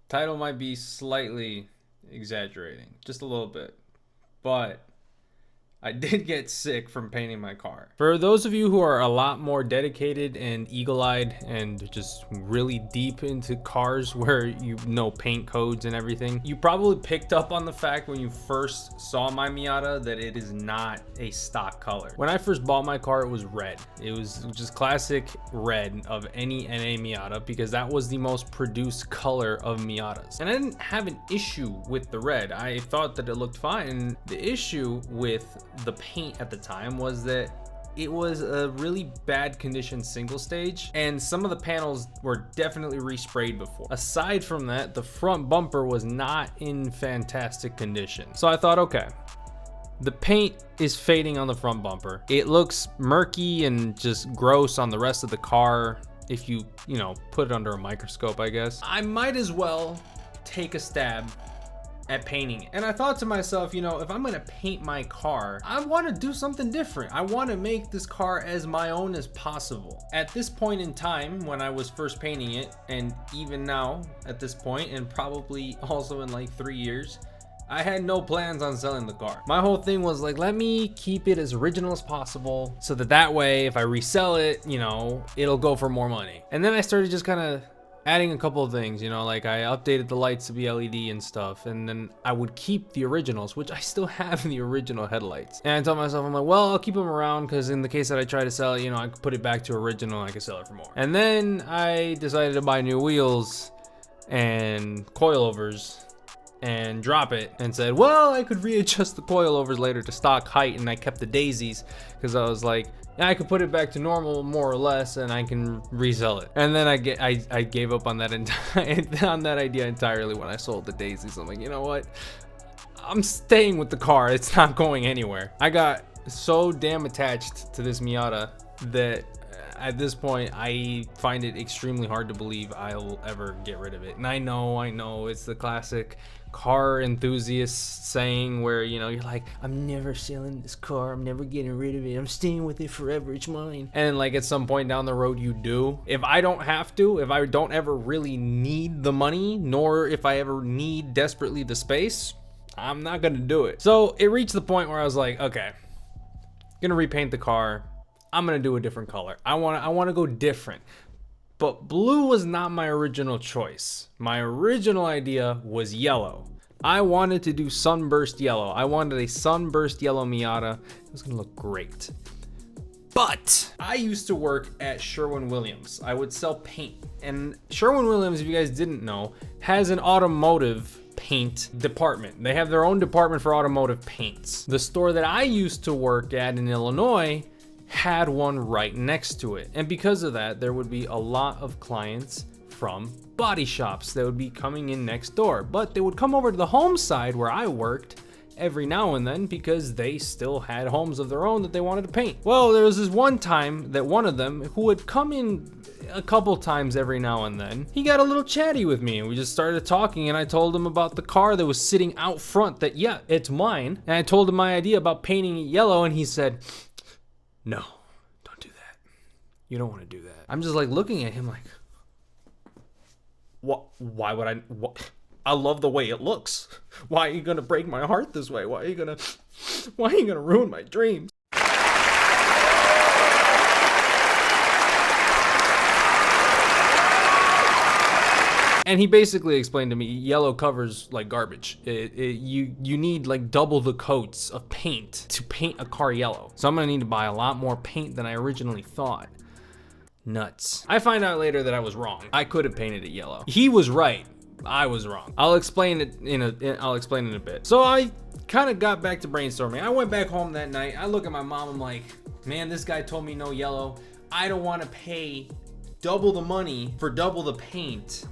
Title might be slightly exaggerating, just a little bit, but I did get sick from painting my car. For those of you who are a lot more dedicated and eagle-eyed and just really deep into cars where you know paint codes and everything, you probably picked up on the fact when you first saw my Miata that it is not a stock color. When I first bought my car, it was red. It was just classic red of any NA Miata because that was the most produced color of Miatas. And I didn't have an issue with the red. I thought that it looked fine. The issue with the paint at the time was that it was a really bad condition single stage and some of the panels were definitely resprayed before. Aside from that, the front bumper was not in fantastic condition. So I thought, okay, the paint is fading on the front bumper. It looks murky and just gross on the rest of the car if you know, put it under a microscope, I guess. I might as well take a stab at painting it. And I thought to myself, you know, if I'm gonna paint my car, I want to do something different. I want to make this car as my own as possible. At this point in time, when I was first painting it, and even now at this point, and probably also in like 3 years, I had no plans on selling the car. My whole thing was like, let me keep it as original as possible so that way if I resell it, you know, it'll go for more money. And then I started just kind of adding a couple of things, you know, like I updated the lights to be LED and stuff, and then I would keep the originals, which I still have the original headlights. And I told myself, I'm like, well, I'll keep them around because in the case that I try to sell it, you know, I could put it back to original and I could sell it for more. And then I decided to buy new wheels and coilovers and drop it and said, well, I could readjust the coilovers later to stock height, and I kept the daisies because I was like, I could put it back to normal more or less and I can resell it. And then I gave up on that on that idea entirely when I sold the daisies. I'm like, you know what? I'm staying with the car. It's not going anywhere. I got so damn attached to this Miata that at this point, I find it extremely hard to believe I'll ever get rid of it. And I know, it's the classic car enthusiast saying where, you know, you're like, I'm never selling this car, I'm never getting rid of it, I'm staying with it forever, it's mine. And like at some point down the road you do. If I don't have to, if I don't ever really need the money, nor if I ever need desperately the space, I'm not gonna do it. So it reached the point where I was like, okay, gonna repaint the car. I'm gonna do a different color. I wanna go different. But blue was not my original choice. My original idea was yellow. I wanted to do sunburst yellow. I wanted a sunburst yellow Miata. It was gonna look great. But I used to work at Sherwin-Williams. I would sell paint. And Sherwin-Williams, if you guys didn't know, has an automotive paint department. They have their own department for automotive paints. The store that I used to work at in Illinois had one right next to it. And because of that, there would be a lot of clients from body shops that would be coming in next door. But they would come over to the home side where I worked every now and then because they still had homes of their own that they wanted to paint. Well, there was this one time that one of them, who would come in a couple times every now and then, he got a little chatty with me and we just started talking, and I told him about the car that was sitting out front that, yeah, it's mine. And I told him my idea about painting it yellow, and he said, no, don't do that. You don't want to do that. I'm just like looking at him like, what? Why would I? What? I love the way it looks. Why are you gonna break my heart this way? Why are you gonna ruin my dreams? And he basically explained to me, yellow covers like garbage. You need like double the coats of paint to paint a car yellow. So I'm gonna need to buy a lot more paint than I originally thought. Nuts. I find out later that I was wrong. I could have painted it yellow. He was right. I was wrong. I'll explain it in a bit. So I kind of got back to brainstorming. I went back home that night. I look at my mom. I'm like, man, this guy told me no yellow. I don't want to pay double the money for double the paint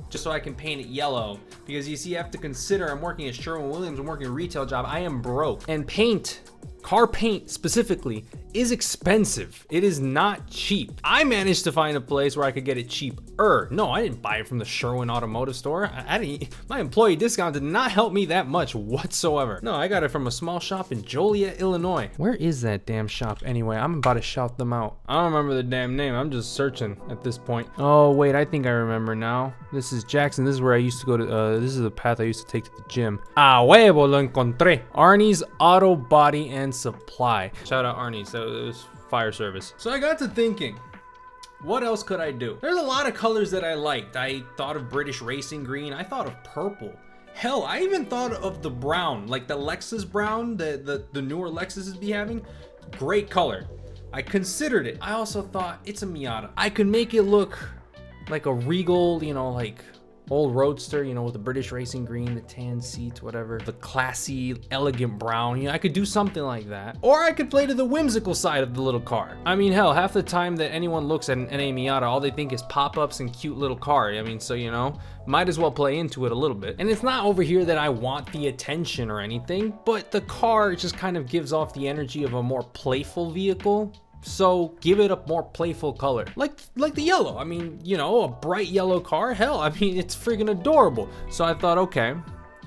just so I can paint it yellow. Because you see, you have to consider I'm working at Sherwin-Williams, I'm working a retail job, I am broke. And paint car paint specifically is expensive. It is not cheap. I managed to find a place where I could get it cheaper. No, I didn't buy it from the Sherwin Automotive Store. I didn't. My employee discount did not help me that much whatsoever. No, I got it from a small shop in Joliet, Illinois. Where is that damn shop anyway? I'm about to shout them out. I don't remember the damn name. I'm just searching at this point. Oh wait, I think I remember now. This is Jackson. This is where I used to go to. This is the path I used to take to the gym. Ah, huevo, lo encontré. Arnie's Auto Body and Supply. Shout out Arnie's. That was fire service. So I got to thinking, what else could I do? There's a lot of colors that I liked. I thought of British Racing Green. I thought of purple. Hell, I even thought of the brown, like the Lexus brown that the newer Lexuses be having. Great color. I considered it. I also thought it's a Miata. I could make it look like a Regal, you know, like old roadster, you know, with the British Racing Green, the tan seats, whatever, the classy, elegant brown. You know, I could do something like that. Or I could play to the whimsical side of the little car. I mean, hell, half the time that anyone looks at an NA Miata, all they think is pop-ups and cute little car. I mean, so, you know, might as well play into it a little bit. And it's not over here that I want the attention or anything, but the car just kind of gives off the energy of a more playful vehicle. So give it a more playful color, like the yellow. I mean, you know, a bright yellow car. Hell, I mean, it's friggin' adorable. So I thought, okay,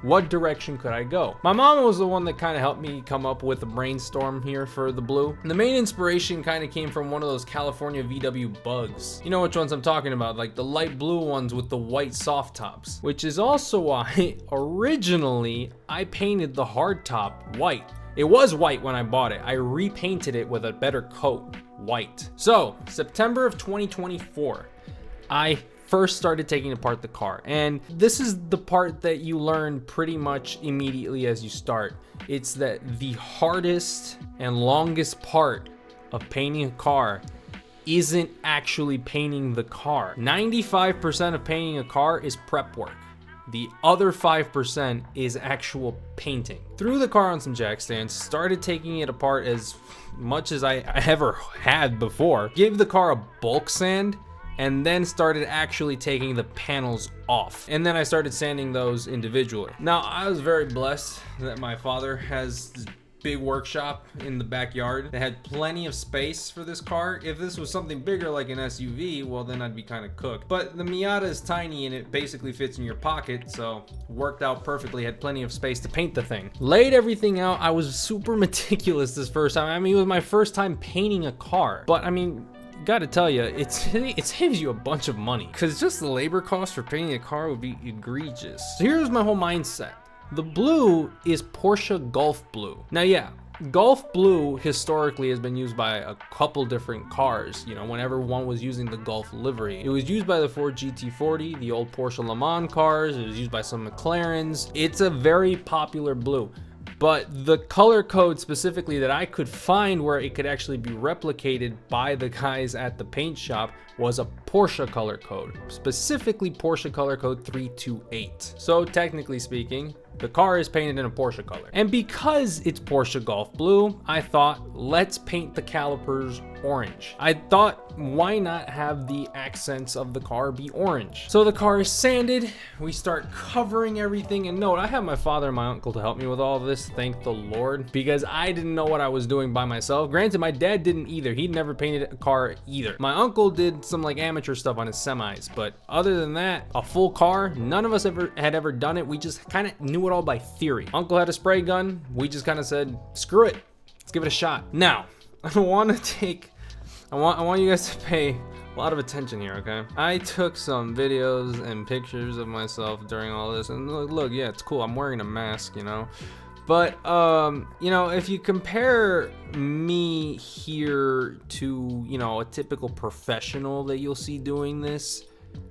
what direction could I go? My mom was the one that kind of helped me come up with a brainstorm here for the blue. And the main inspiration kind of came from one of those California VW Bugs. You know which ones I'm talking about, like the light blue ones with the white soft tops, which is also why originally I painted the hard top white. It was white when I bought it. I repainted it with a better coat, white. So, September of 2024, I first started taking apart the car. And this is the part that you learn pretty much immediately as you start. It's that the hardest and longest part of painting a car isn't actually painting the car. 95% of painting a car is prep work. The other 5% is actual painting. Threw the car on some jack stands, started taking it apart as much as I ever had before, gave the car a bulk sand, and then started actually taking the panels off. And then I started sanding those individually. Now, I was very blessed that my father has this big workshop in the backyard that had plenty of space for this car. If this was something bigger like an SUV, well then I'd be kind of cooked. But the Miata is tiny and it basically fits in your pocket, so worked out perfectly. Had plenty of space to paint the thing. Laid everything out. I was super meticulous this first time. I mean, it was my first time painting a car. But I mean, gotta tell you, it saves you a bunch of money, because just the labor cost for painting a car would be egregious. So here's my whole mindset. The blue is Porsche Gulf Blue. Now, yeah, Gulf Blue historically has been used by a couple different cars. You know, whenever one was using the Gulf livery, it was used by the Ford GT40, the old Porsche Le Mans cars. It was used by some McLarens. It's a very popular blue. But the color code specifically that I could find where it could actually be replicated by the guys at the paint shop was a Porsche color code, specifically Porsche color code 328. So technically speaking, the car is painted in a Porsche color. And because it's Porsche Gulf Blue, I thought, let's paint the calipers orange. I thought, why not have the accents of the car be orange? So the car is sanded, we start covering everything, and note, I have my father and my uncle to help me with all of this, thank the Lord, because I didn't know what I was doing by myself. Granted, my dad didn't either. He'd never painted a car either. My uncle did some like amateur stuff on his semis, but other than that, a full car, none of us had ever done it. We just kind of knew it all by theory. Uncle had a spray gun. We just kind of said, screw it, let's give it a shot. Now, I want you guys to pay a lot of attention here, okay? I took some videos and pictures of myself during all this, and look, yeah, it's cool. I'm wearing a mask, you know? But, you know, if you compare me here to, you know, a typical professional that you'll see doing this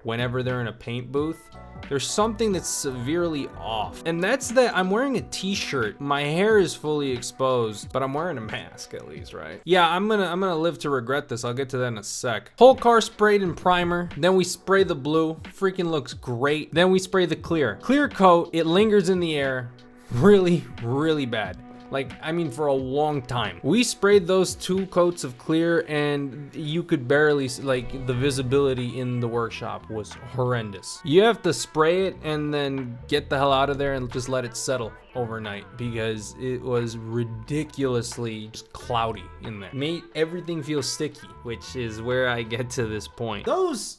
whenever they're in a paint booth, there's something that's severely off. And that's that I'm wearing a t-shirt. My hair is fully exposed, but I'm wearing a mask at least, right? Yeah, I'm gonna live to regret this. I'll get to that in a sec. Whole car sprayed in primer. Then we spray the blue. Freaking looks great. Then we spray the clear. Clear coat, it lingers in the air. Really, really bad. Like, I mean, for a long time. We sprayed those 2 coats of clear and you could barely, like, the visibility in the workshop was horrendous. You have to spray it and then get the hell out of there and just let it settle overnight because it was ridiculously just cloudy in there. Made everything feel sticky, which is where I get to this point. Those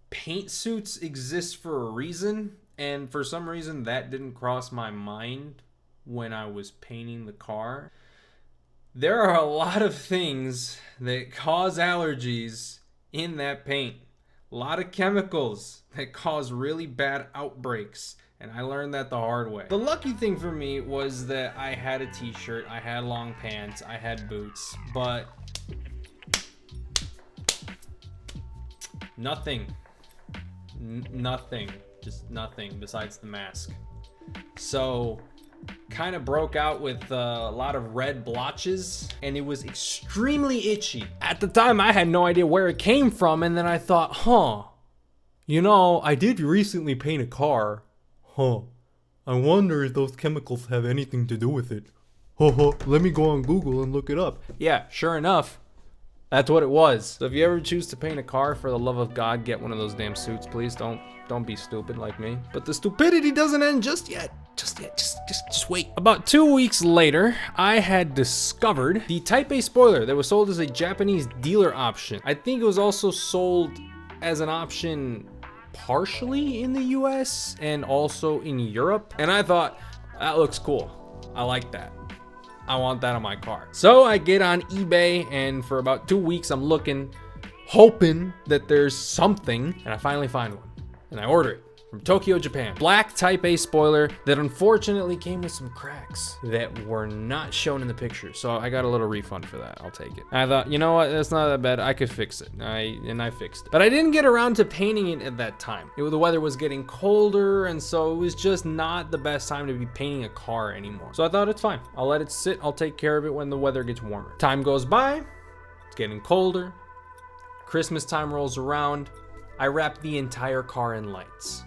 paint suits exist for a reason, and for some reason that didn't cross my mind when I was painting the car. There are a lot of things that cause allergies in that paint. A lot of chemicals that cause really bad outbreaks. And I learned that the hard way. The lucky thing for me was that I had a t-shirt, I had long pants, I had boots, but nothing, just nothing besides the mask. So kind of broke out with a lot of red blotches and it was extremely itchy. At the time I had no idea where it came from, and then I thought, you know, I did recently paint a car. I wonder if those chemicals have anything to do with it. Let me go on Google and look it up. Yeah, sure enough, that's what it was. So if you ever choose to paint a car, for the love of God, get one of those damn suits, please. Don't be stupid like me. But the stupidity doesn't end just yet. Just wait. About 2 weeks later, I had discovered the Type A spoiler that was sold as a Japanese dealer option. I think it was also sold as an option partially in the US and also in Europe. And I thought, that looks cool. I like that. I want that on my car. So I get on eBay, and for about 2 weeks I'm looking, hoping that there's something, and I finally find one. And I order it from Tokyo, Japan. Black Type A spoiler that unfortunately came with some cracks that were not shown in the picture. So I got a little refund for that. I'll take it. I thought, you know what? That's not that bad. I could fix it. And I fixed it. But I didn't get around to painting it at that time. The weather was getting colder, and so it was just not the best time to be painting a car anymore. So I thought, it's fine. I'll let it sit. I'll take care of it when the weather gets warmer. Time goes by. It's getting colder. Christmas time rolls around. I wrapped the entire car in lights.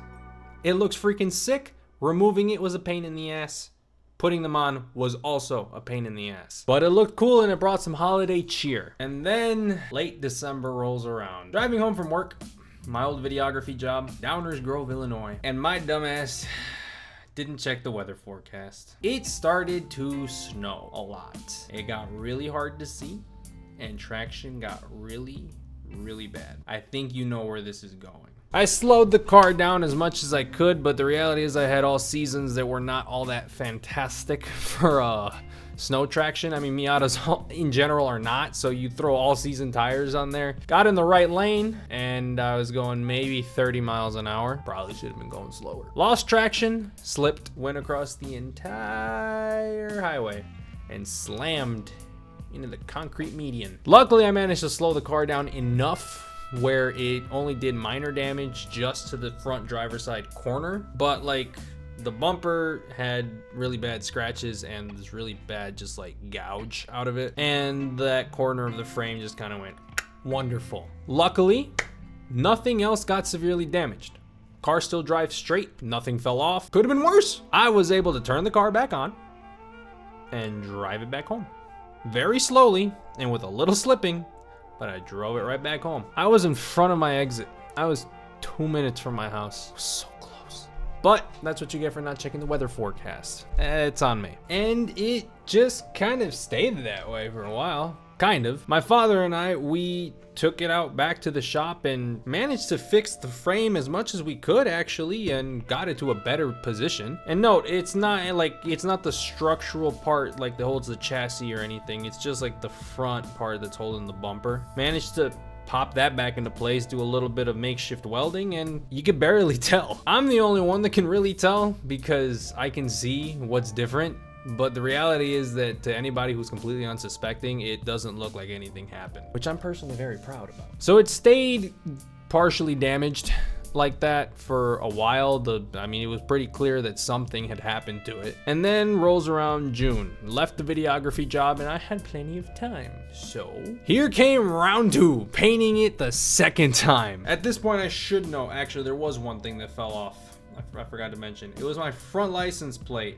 It looks freaking sick. Removing it was a pain in the ass. Putting them on was also a pain in the ass. But it looked cool and it brought some holiday cheer. And then late December rolls around. Driving home from work, my old videography job, Downers Grove, Illinois. And my dumbass didn't check the weather forecast. It started to snow a lot. It got really hard to see and traction got really bad. I think you know where this is going. I slowed the car down as much as I could, but the reality is I had all seasons that were not all that fantastic for snow traction. I mean, Miatas in general are not, so you throw all season tires on there. Got in the right lane, and I was going maybe 30 miles an hour. Probably should have been going slower. Lost traction, slipped, went across the entire highway, and slammed into the concrete median. Luckily, I managed to slow the car down enough where it only did minor damage just to the front driver's side corner, but like the bumper had really bad scratches and this really bad just like gouge out of it, and that corner of the frame just kind of went wonderful. Luckily, nothing else got severely damaged. Car still drives straight, nothing fell off. Could have been worse. I was able to turn the car back on and drive it back home. Very slowly and with a little slipping, but I drove it right back home. I was in front of my exit. I was 2 minutes from my house. It was so close. But that's what you get for not checking the weather forecast. It's on me. And it just kind of stayed that way for a while. Kind of. My father and I, we took it out back to the shop and managed to fix the frame as much as we could actually, and got it to a better position. And note, it's not the structural part like that holds the chassis or anything. It's just like the front part that's holding the bumper. Managed to pop that back into place, do a little bit of makeshift welding, and you could barely tell. I'm the only one that can really tell because I can see what's different. But the reality is that to anybody who's completely unsuspecting, it doesn't look like anything happened, which I'm personally very proud about. So it stayed partially damaged like that for a while. I mean, it was pretty clear that something had happened to it. And then rolls around June, left the videography job, and I had plenty of time. So here came round 2, painting it the second time. At this point, I should know, actually, there was one thing that fell off. I forgot to mention. It was my front license plate.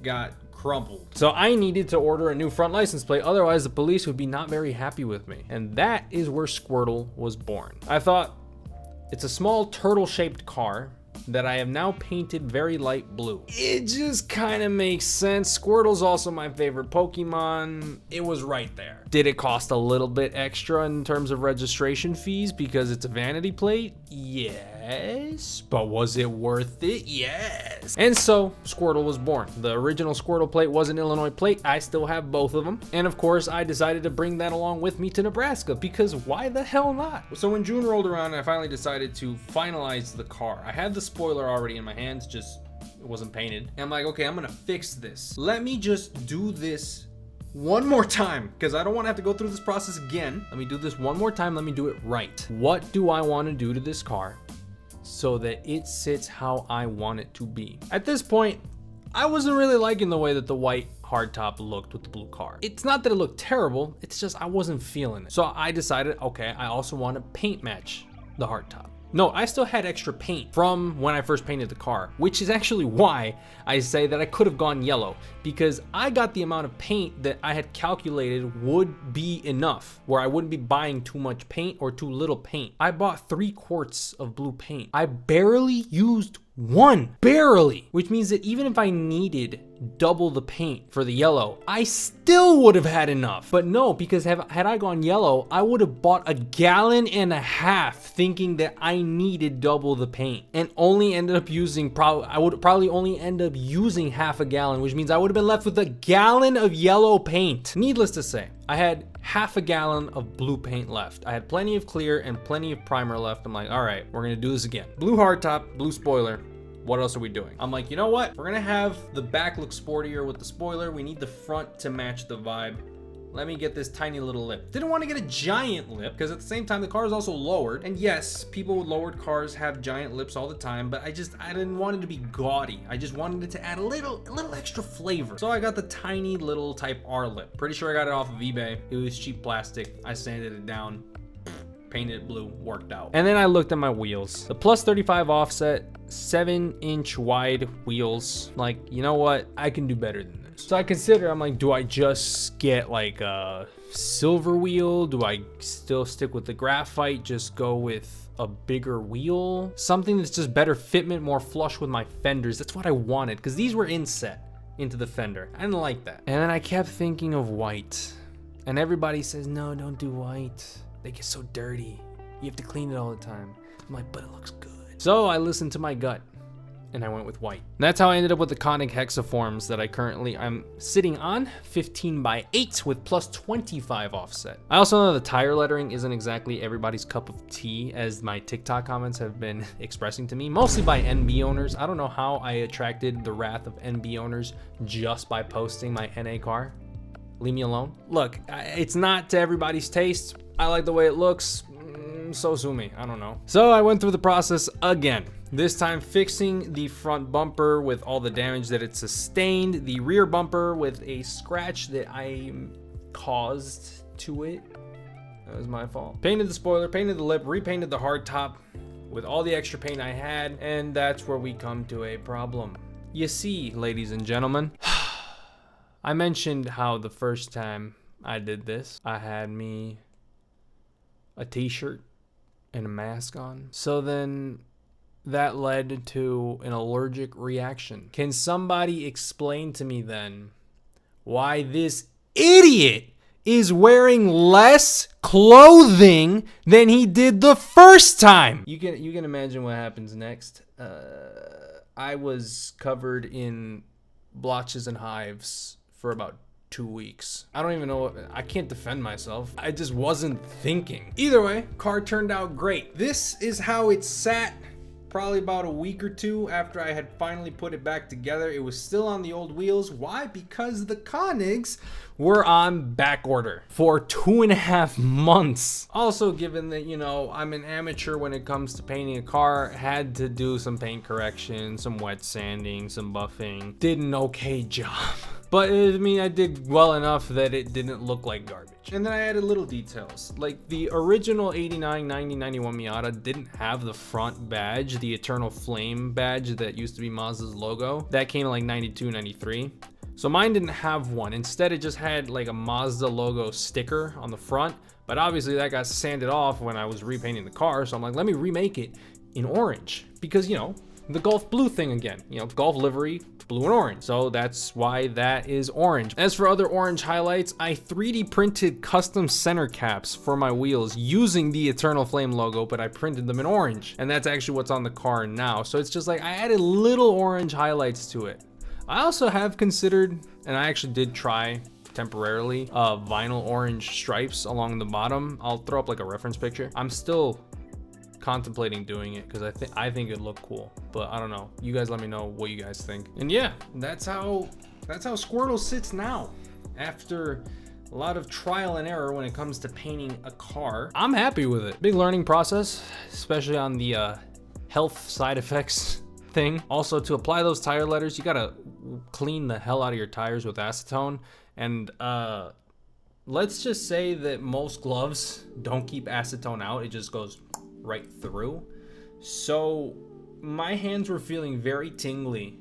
got crumpled. So I needed to order a new front license plate, otherwise the police would be not very happy with me. And that is where Squirtle was born. I thought, it's a small turtle-shaped car that I have now painted very light blue. It just kind of makes sense. Squirtle's also my favorite Pokemon. It was right there. Did it cost a little bit extra in terms of registration fees because it's a vanity plate? Yes. But was it worth it? Yes. And so Squirtle was born. The original Squirtle plate was an Illinois plate. I still have both of them. And of course, I decided to bring that along with me to Nebraska because why the hell not? So when June rolled around, I finally decided to finalize the car. I had the spoiler already in my hands, just it wasn't painted. And I'm like, okay, I'm gonna fix this. Let me just do this one more time because I don't want to have to go through this process again. Let me do this one more time. Let me do it right. What do I want to do to this car so that it sits how I want it to be? At this point, I wasn't really liking the way that the white hardtop looked with the blue car. It's not that it looked terrible, it's just I wasn't feeling it. So I decided, okay, I also want to paint match the hardtop. No, I still had extra paint from when I first painted the car, which is actually why I say that I could have gone yellow, because I got the amount of paint that I had calculated would be enough, where I wouldn't be buying too much paint or too little paint. I bought 3 quarts of blue paint. I barely used one, barely, which means that even if I needed double the paint for the yellow, I still would have had enough. But no, because had I gone yellow, I would have bought 1.5 gallons thinking that I needed double the paint and only ended up using I would probably only end up using 1/2 gallon, which means I would have been left with 1 gallon of yellow paint. Needless to say, I had 1/2 gallon of blue paint left. I had plenty of clear and plenty of primer left. I'm like, all right, we're gonna do this again. Blue hardtop, blue spoiler. What else are we doing? I'm like, you know what? We're gonna have the back look sportier with the spoiler. We need the front to match the vibe. Let me get this tiny little lip. Didn't want to get a giant lip because at the same time the car is also lowered. And yes, people with lowered cars have giant lips all the time, but I didn't want it to be gaudy. I just wanted it to add a little extra flavor. So I got the tiny little Type R lip. Pretty sure I got it off of eBay. It was cheap plastic. I sanded it down, painted it blue, worked out. And then I looked at my wheels. The plus 35 offset, 7-inch wide wheels. Like, you know what? I can do better than this. So I consider, I'm like, do I just get like a silver wheel? Do I still stick with the graphite? Just go with a bigger wheel? Something that's just better fitment, more flush with my fenders. That's what I wanted because these were inset into the fender. I didn't like that. And then I kept thinking of white. And everybody says, no, don't do white. They get so dirty. You have to clean it all the time. I'm like, but it looks good. So I listened to my gut and I went with white. And that's how I ended up with the Koenig Hexaforms that I'm sitting on, 15x8 with plus 25 offset. I also know the tire lettering isn't exactly everybody's cup of tea, as my TikTok comments have been expressing to me, mostly by NB owners. I don't know how I attracted the wrath of NB owners just by posting my NA car. Leave me alone. Look, it's not to everybody's taste. I like the way it looks. So sue me, I don't know. So I went through the process again. This time fixing the front bumper with all the damage that it sustained, the rear bumper with a scratch that I caused to it. That was my fault. Painted the spoiler, painted the lip, repainted the hardtop with all the extra paint I had, and that's where we come to a problem. You see, ladies and gentlemen, I mentioned how the first time I did this, I had me a t-shirt and a mask on. So then that led to an allergic reaction. Can somebody explain to me then why this idiot is wearing less clothing than he did the first time? You can imagine what happens next. I was covered in blotches and hives for about 2 weeks. I don't even know, I can't defend myself. I just wasn't thinking. Either way, car turned out great. This is how it sat probably about a week or 2 after I had finally put it back together. It was still on the old wheels. Why? Because the Koenigs were on back order for 2.5 months. Also, given that, you know, I'm an amateur when it comes to painting a car, had to do some paint correction, some wet sanding, some buffing. Did an okay job. But I mean, I did well enough that it didn't look like garbage. And then I added little details. Like the original 89, 90, 91 Miata didn't have the front badge, the Eternal Flame badge that used to be Mazda's logo. That came in like 92, 93. So mine didn't have one. Instead, it just had like a Mazda logo sticker on the front. But obviously that got sanded off when I was repainting the car. So I'm like, let me remake it in orange. Because, you know, the Golf blue thing again. You know, Golf livery, blue and orange. So that's why that is orange. As for other orange highlights, I 3D printed custom center caps for my wheels using the Eternal Flame logo, but I printed them in orange. And that's actually what's on the car now. So it's just like I added little orange highlights to it. I also have considered, and I actually did try temporarily, vinyl orange stripes along the bottom. I'll throw up like a reference picture. I'm still contemplating doing it because I think it'd look cool, but I don't know. You guys let me know what you guys think. And yeah, that's how Squirtle sits now after a lot of trial and error when it comes to painting a car. I'm happy with it. Big learning process, especially on the health side effects thing. Also, to apply those tire letters, you gotta clean the hell out of your tires with acetone. And let's just say that most gloves don't keep acetone out. It just goes right through. So my hands were feeling very tingly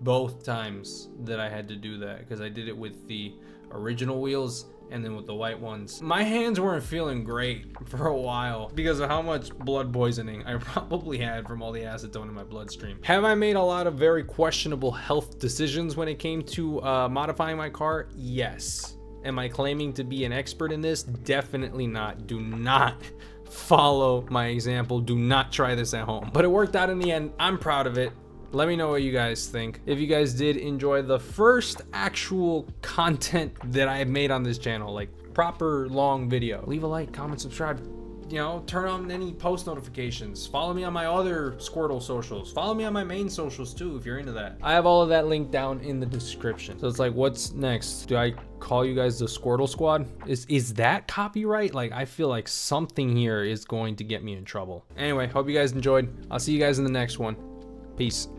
both times that I had to do that, because I did it with the original wheels and then with the white ones. My hands weren't feeling great for a while because of how much blood poisoning I probably had from all the acetone in my bloodstream. Have I made a lot of very questionable health decisions when it came to modifying my car? Yes. Am I claiming to be an expert in this? Definitely not. Do not follow my example. Do not try this at home. But it worked out in the end. I'm proud of it. Let me know what you guys think. If you guys did enjoy the first actual content that I made on this channel, like proper long video, leave a like, comment, subscribe, you know, turn on any post notifications. Follow me on my other Squirtle socials. Follow me on my main socials too, if you're into that. I have all of that linked down in the description. So it's like, what's next? Do I call you guys the Squirtle Squad? Is that copyright? Like, I feel like something here is going to get me in trouble. Anyway, hope you guys enjoyed. I'll see you guys in the next one. Peace.